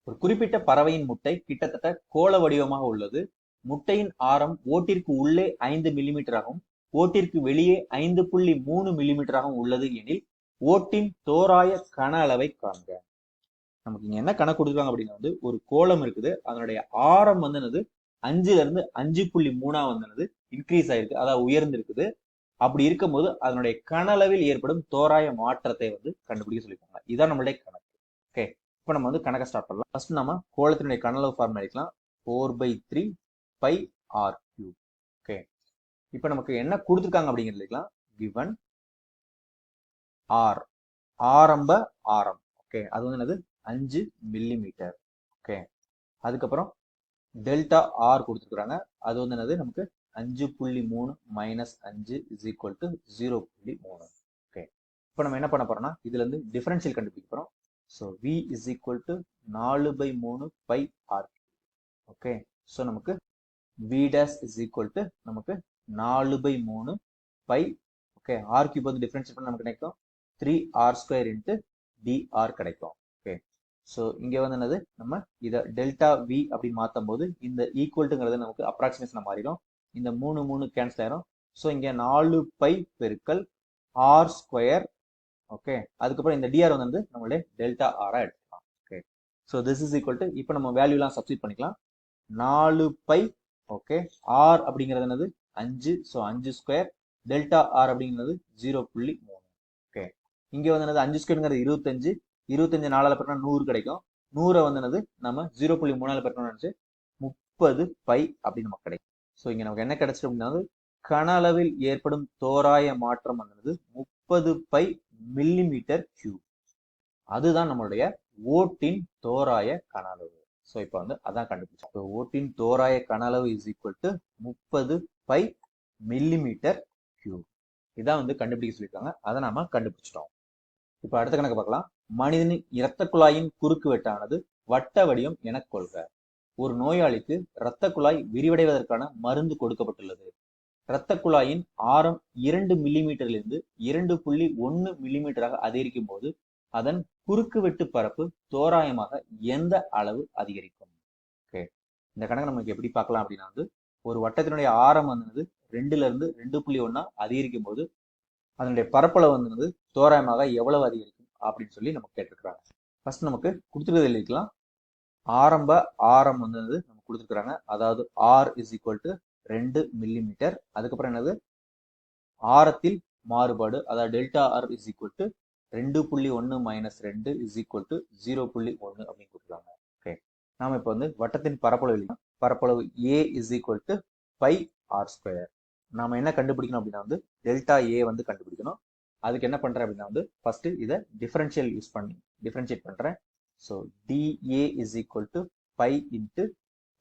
ஒரு குறிப்பிட்ட பறவையின் முட்டை கிட்டத்தட்ட கோள வடிவமாக உள்ளது. முட்டையின் ஆரம் ஓட்டிற்கு உள்ளே 5 மில்லிமீட்டராகவும் ஓட்டிற்கு வெளியே 5.3 மில்லிமீட்டராகவும் உள்ளது எனில் ஓட்டின் தோராய கன அளவை காண்க. நமக்கு இங்க என்ன கணக்கு கொடுத்துருக்காங்க அப்படின்னா ஒரு கோளம் இருக்குது, அதனுடைய ஆரம் வந்து 5ல இருந்து 5.3 வந்து இன்க்ரீஸ் ஆயிருக்கு, அதாவது உயர்ந்து இருக்குது. அப்படி இருக்கும்போது அதனுடைய கன அளவில் ஏற்படும் தோராய மாற்றத்தை வந்து கண்டுபிடிக்க சொல்லியிருக்காங்க. இதான் நம்மளுடைய கணக்கு. ஓகே, இப்போ நம்ம வந்து கணக்கை ஸ்டார்ட் பண்ணலாம். ஃபர்ஸ்ட் நம்ம கோளத்தினுடைய கன அளவு ஃபார்முலா எடுக்கலாம். 4/3 பை ஆர் கியூப். ஓகே, இப்போ நமக்கு என்ன கொடுத்துருக்காங்க அப்படிங்கிறது given ஆர், ஆரம்ப ஆரம். ஓகே, அது வந்து என்னது 5 மில்லிமீட்டர். ஓகே, அதுக்கப்புறம் டெல்டா ஆர் கொடுத்துருக்காங்க, அது வந்து என்னது நமக்கு 5.3 minus 5 is equal to 0.3. Okay, இப்போ நம்ம என்ன பண்ண போறோம்னா இதுல இருந்து டிஃபரன்ஷியல் கண்டுபிடிக்க போறோம். So V is equal to 4/3 pi r. Okay, so நமக்கு V dash is equal to நமக்கு 4/3 பை. ஓகே, ஆர் கியூப் வந்து டிஃபரன்ஷியல் பண்ண நமக்கு கிடைக்கும் 3r² இன்ட்டு dr கிடைக்கும். ஓகே, ஸோ இங்கே வந்து என்னது நம்ம இதை டெல்டா வி அப்படின்னு மாற்றும் போது இந்த ஈக்குவல்ட்டுங்கிறது நமக்கு அப்ராக்சிமேஷன் மாறிடும். இந்த 3 கேன்சல் ஆயிரும். ஸோ இங்கே 4 பை பெருக்கல் r². ஓகே, அதுக்கப்புறம் இந்த dr வந்து நம்மளுடைய டெல்டா ஆரா எடுத்துக்கலாம். Okay, so this is equal to இப்போ நம்ம வேல்யூலாம் சப்ஸ்டிட் பண்ணிக்கலாம். 4 பை. ஓகே, ஆர் அப்படிங்கிறது என்னது 5, ஸோ 5². டெல்டா ஆர் அப்படிங்கிறது 0.3. ஓகே, இங்கே வந்து என்னது 5² 25, 25 4ஆல் பெருக்கினா 100 கிடைக்கும். 100 வந்து என்னது நம்ம 0.3ஆல் பெருக்கணும்னு நினைச்சு 30 பை அப்படின்னு நமக்கு கிடைக்கும். ஸோ இங்க நமக்கு என்ன கிடைச்சிட்டு அப்படின்னா கன அளவில் ஏற்படும் தோராய மாற்றம் வந்து 30 பை மில்லிமீட்டர் கியூப். அதுதான் நம்மளுடைய ஓட்டின் தோராய கன அளவு. ஸோ இப்போ வந்து அதான் கண்டுபிடிச்சோம். ஓட்டின் தோராய கன அளவு is equal to 30 pi millimetre cube. இதான் வந்து கண்டுபிடிக்க சொல்லியிருக்காங்க, அதை நாம கண்டுபிடிச்சிட்டோம். இப்போ அடுத்த கணக்கு பார்க்கலாம். மனிதனின் இரத்த குழாயின் குறுக்கு வெட்டானது வட்ட வடிவம் என கொள்க. ஒரு நோயாளிக்கு இரத்த குழாய் விரிவடைவதற்கான மருந்து கொடுக்கப்பட்டுள்ளது. இரத்த குழாயின் ஆரம் 2 மில்லிமீட்டரிலிருந்து 2.1 மில்லிமீட்டராக அதிகரிக்கும் போது அதன் குறுக்கு வெட்டு பரப்பு தோராயமாக எந்த அளவு அதிகரிக்கும்? ஓகே, இந்த கணக்கு நமக்கு எப்படி பார்க்கலாம் அப்படின்னா ஒரு வட்டத்தினுடைய ஆரம் வந்து 2ல இருந்து 2.1 அதிகரிக்கும் போது அதனுடைய பரப்பளவு வந்து தோராயமாக எவ்வளவு அதிகரிக்கும் அப்படின்னு சொல்லி நமக்கு கேட்டிருக்கிறாங்க. ஃபர்ஸ்ட் நமக்கு கொடுத்துருக்கிறது எழுதிக்கலாம். ஆரம்ப ஆரம் வந்து நம்ம கொடுத்துருக்காங்க, அதாவது r is equal to 2 millimetre. அதுக்கப்புறம் என்னது ஆரத்தில் மாறுபாடு, அதாவது delta r is equal to 2.1 minus 2 is equal to 0.1 அப்படின்னு கொடுத்துருக்காங்க. ஓகே, நாம இப்போ வந்து வட்டத்தின் பரப்பளவு எழுதிக்கலாம். பரப்பளவு A is equal to pi r². நாம என்ன கண்டுபிடிக்கணும் அப்படின்னா டெல்டா ஏ வந்து கண்டுபிடிக்கணும். அதுக்கு என்ன பண்றேன் அப்படின்னா ஃபர்ஸ்ட் இதை டிஃபரன்ஷியல் யூஸ் பண்ணி டிஃபரன்ஷியேட் பண்றேன். So dA is equal to pi into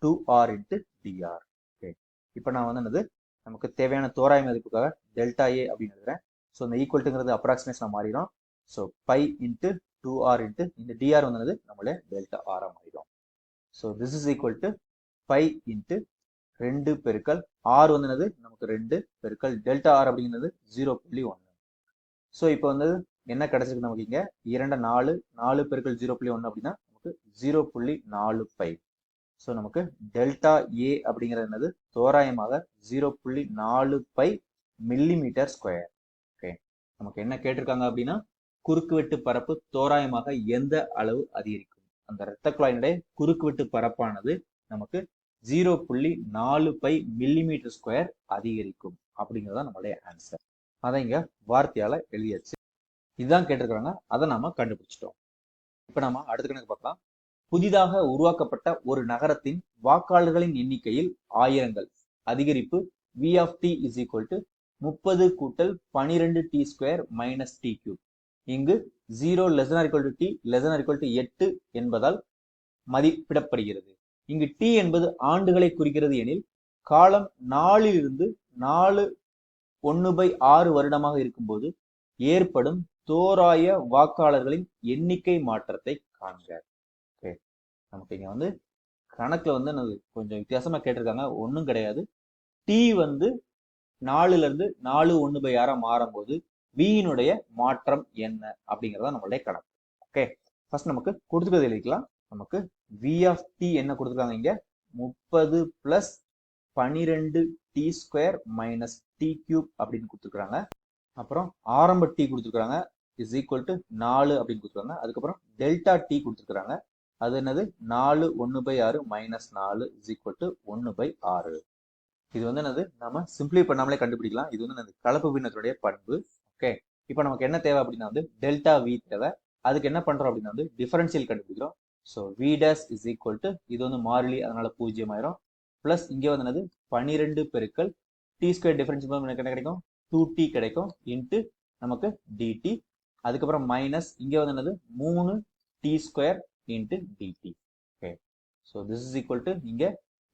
2r into dr. Okay, இப்போ நான் வந்து என்னது நமக்கு தேவையான தோராய மதிப்புக்காக டெல்டா ஏ அப்படின்னு எழுதுறேன். ஸோ இந்த ஈக்குவல்ட்டுங்கிறது அப்ராக்சிமேஷன் மாறிடும். So pi into 2r into இந்த dr வந்து நம்மளே டெல்டா ஆரா மாறிடும். So this is equal to pi into 2 பெருக்கல் ஆர் வந்து என்னது நமக்கு 2 பெருக்கல் டெல்டா ஆர் அப்படிங்கிறது 0.1. ஸோ இப்போ வந்து என்ன கிடைச்சிருக்கு நமக்கு இங்க 2 4 4 பெருக்கல் 0.1 அப்படின்னா நமக்கு 0.4 பை. ஸோ நமக்கு டெல்டா ஏ அப்படிங்கிறது என்னது தோராயமாக 0.4 பை மில்லிமீட்டர் ஸ்கொயர். ஓகே, நமக்கு என்ன கேட்டிருக்காங்க அப்படின்னா குறுக்கு வெட்டு பரப்பு தோராயமாக எந்த அளவு அதிகரிக்கும். அந்த இரத்த குழாயினுடைய குறுக்கு வெட்டு பரப்பானது நமக்கு 0.4 பை மில்லிமீட்டர் ஸ்கொயர் அதிகரிக்கும் அப்படிங்கிறதா நம்மளுடைய ஆன்சர். அதை இங்க வார்த்தையால எழுதியாச்சு. இதுதான் கேட்டிருக்காங்க, அதை நாம கண்டுபிடிச்சிட்டோம். இப்ப நாம அடுத்த கணக்கு பார்க்கலாம். புதிதாக உருவாக்கப்பட்ட ஒரு நகரத்தின் வாக்காளர்களின் எண்ணிக்கையில் 1000கள் அதிகரிப்பு v of t is equal to 30 கூட்டல் 12t² மைனஸ் t³. இங்கு 0 less than or equal to t less than or equal to 8 என்பதால் மதிப்பிடப்படுகிறது. இங்கு t என்பது ஆண்டுகளை குறிக்கிறது எனில் காலம் 4 இருந்து 4/1/6 வருடமாக இருக்கும்போது ஏற்படும் தோராய வாக்காளர்களின் எண்ணிக்கை மாற்றத்தை காண்க. ஓகே, நமக்கு இங்க வந்து கணக்குல வந்து கொஞ்சம் வித்தியாசமா கேட்டிருக்காங்க. ஒன்றும் கிடையாது. டி வந்து 4ல இருந்து 4/1/6 மாறும்போது வியினுடைய மாற்றம் என்ன அப்படிங்கறத நம்மளுடைய கணக்கு. ஓகே, ஃபர்ஸ்ட் நமக்கு கொடுத்துக்கிறது எழுதிக்கலாம். நமக்கு v of t என்ன கொடுத்துருக்காங்க இங்க 30 plus 12 t square minus t cube அப்படின்னு கொடுத்துருக்காங்க. அப்புறம் ஆரம்ப t கொடுத்துருக்காங்க இஸ் ஈக்குவல் டு 4 அப்படின்னு கொடுத்துருக்காங்க. அதுக்கப்புறம் டெல்டா t கொடுத்துருக்காங்க. அது என்னது 4 1/6 மைனஸ் 4 இஸ் ஈக்குவல் டு 1/6. இது வந்து என்னது நம்ம சிம்பிளை பண்ணாமலே கண்டுபிடிக்கலாம். இது வந்து கலப்பு பின்னத்துடைய பண்பு. ஓகே, இப்போ நமக்கு என்ன தேவை அப்படின்னா வந்து டெல்டா வி தேவை. அதுக்கு என்ன பண்றோம் அப்படின்னா வந்து டிஃபரன்ஷியல் கண்டுபிடிக்கிறோம். So v dash is equal to இது வந்து மாறிலி, அதனால 0 ஆயிரும். பிளஸ் இங்கே வந்து என்னது 12 பெருக்கல் டி ஸ்கொயர் டிஃபரன்ஷியல் எனக்கு என்ன கிடைக்கும் 2t கிடைக்கும் இன்ட்டு நமக்கு dt. அதுக்கப்புறம் மைனஸ் இங்கே வந்து என்னது 3t square into dt. Okay, so this is equal to இங்க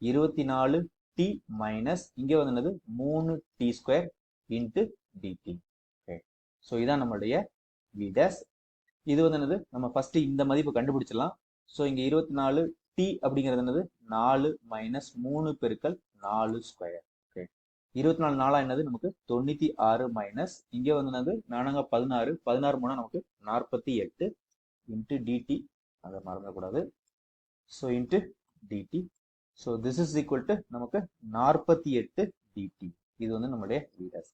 24t மைனஸ் இங்கே வந்து என்னது 3t square into dt. Okay, so இதான் நம்மளுடைய v டேஷ். இது வந்து என்னது நம்ம ஃபர்ஸ்ட் இந்த மதிப்பு கண்டுபிடிச்சிடலாம். ஸோ இங்க 24t அப்படிங்கிறது என்னது 4 மைனஸ் 3 பெருக்கல் 4 ஸ்கொயர். ஓகே, 24 4 என்னது நமக்கு 96 மைனஸ் இங்கே வந்து என்னது 4 16 16 மூணா நமக்கு 48 இன்ட்டு dt. அதை மறந்துடக்கூடாது. So into dt. So this is equal to நமக்கு 48 dt. இது வந்து நம்மளுடைய v டேஷ்.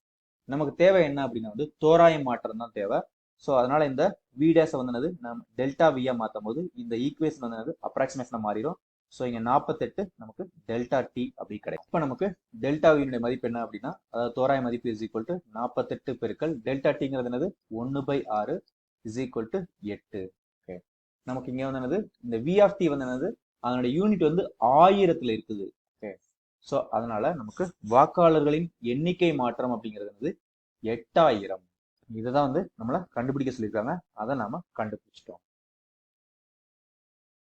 நமக்கு தேவை என்ன அப்படின்னா வந்து தோராய மாற்றம் தான் தேவை. ஸோ அதனால இந்த v டேஷ் வந்து என்னது நம்ம டெல்டா வியா மாற்றும் போது இந்த ஈக்குவேஷன் வந்து என்னது அப்ராக்சிமேஷனாக மாறிடும். ஸோ இங்கே 48 நமக்கு டெல்டா டி அப்படி கிடைக்கும். இப்போ நமக்கு டெல்டா வியினுடைய மதிப்பு என்ன அப்படின்னா அதாவது தோராய மதிப்பு இஸ் ஈக்குவல் டு 48 பெருக்கல் டெல்டா டிங்கிறது என்னது 1/6 இஸ் ஈக்குவல் டு 8. ஓகே, நமக்கு இங்கே வந்து என்னது இந்த v ஆஃப் டி வந்து என்னது அதனுடைய யூனிட் வந்து 1000ல் இருக்குது. ஓகே, ஸோ அதனால நமக்கு வாக்காளர்களின் எண்ணிக்கை மாற்றம் அப்படிங்கிறது வந்து 8000. இதுதான் வந்து நம்மளை கண்டுபிடிக்க சொல்லியிருக்காங்க. அதை நாம கண்டுபிடிச்சிட்டோம்.